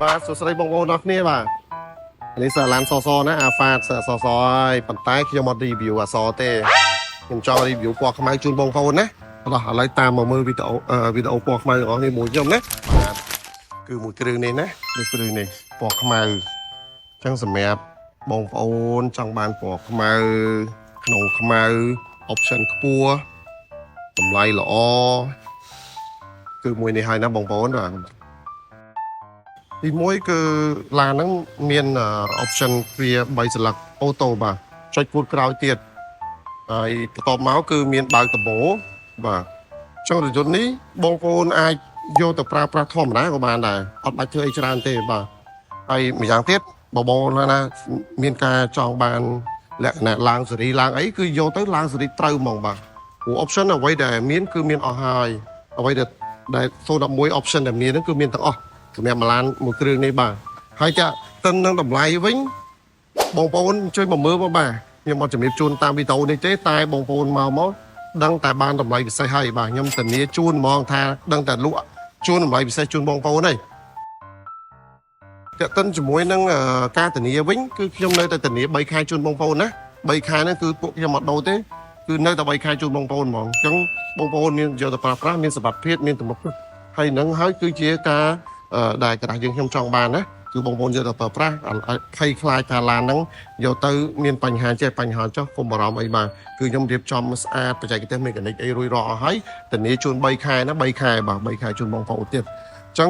បាទសួស្តីបងប្អូនអរគ្នាបាទនេះសាឡានសសណាអាហ្វាតសសហើយប៉ុន្តែខ្ញុំអត់ review អសទេខ្ញុំចង់ review ពណ៌ខ្មៅជូនបងប្អូនណាបាទឥឡូវតាមមកមើលវីដេអូពណ៌ខ្មៅរបស់នេះមួយខ្ញុំណាបាទគឺមួយគ្រឿងនេះណានេះគ្រឿងនេះពណ៌ខ្មៅអញ្ចឹងសម្រាប់បងប្អូនចង់បានពណ៌ខ្មៅក្នុងខ្មៅ option ខ្ពស់តម្លៃល្អគឺមួយនេះហើយណាបងប្អូនបាទទីមួយគឺឡានហ្នឹងមាន option វា3សន្លឹកអូតូបាទចុចពួតក្រោយទៀតហើយបន្ទាប់មកគឺមានបើកដំបូលបាទចុងរថយន្តនេះបងប្អូនអាចយកទៅប្រើប្រាស់ធម្មតាក៏បានដែរអត់បាច់ធ្វើអីច្រើនទេបាទហើយម្យ៉ាងទៀតបងប្អូនណាមានការចង់បានលក្ខណៈឡើងសេរីឡើងអីគឺយកទៅឡើងសេរីត្រូវហ្មងបាទព្រោះ option អ្វីដែលមានគឺមានអស់ហើយអ្វីដែល011 option ដែលមានហ្នឹងគឺមានទាំងអស់សម្រាប់ម៉ាឡានមួយគ្រឿងនេះបាទហើយចាទិននឹងតម្លៃវិញបងប្អូនជួយមកមើលមកបាទខ្ញុំអត់ជំរាបជូនតាមវីដេអូនេះទេតែបងប្អូនមកដឹងតែបានតម្លៃពិសេសហើយបាទខ្ញុំធានាជូនហ្មងថាដឹងតែលក់ជូនតម្លៃពិសេសជូនបងប្អូនហើយទិនជាមួយនឹងការធានាវិញគឺខ្ញុំនៅតែធានា3ខែជូនបងប្អូនណា3ខែហ្នឹងគឺពួកខ្ញុំអត់ដូរទេគឺនៅតែ3ខែជូនបងប្អូនហ្មងអញ្ចឹងបងប្អូនមានយកទៅប្រើប្រាស់មានសុវត្ថិភាពមានទំនុកហើយនឹងហើយគឺជាការដែលកណ្ដាស់យើងខ្ញុំចង់បានណាគឺបងប្អូនយកទៅប្រើប្រាស់ភ័យខ្លាចថាឡានហ្នឹងយកទៅមានបញ្ហាចេះបញ្ហាចុះកុំបារម្ភអីបាទគឺខ្ញុំរៀបចំស្អាតបច្ចេកទេសមេកានិកអីរួចរាល់អស់ហើយធានាជូន3ខែណា3ខែបាទ3ខែជូនបងប្អូនទៀតអញ្ចឹង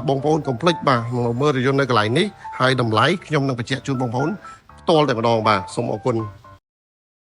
បងប្អូនកុំភ្លេចបាទមកមើលរយន្តនៅកន្លែងនេះហើយតម្លៃខ្ញុំនឹងបញ្ជាក់ជូនបងប្អូនផ្ទាល់តែម្ដងបាទសូមអរគុណ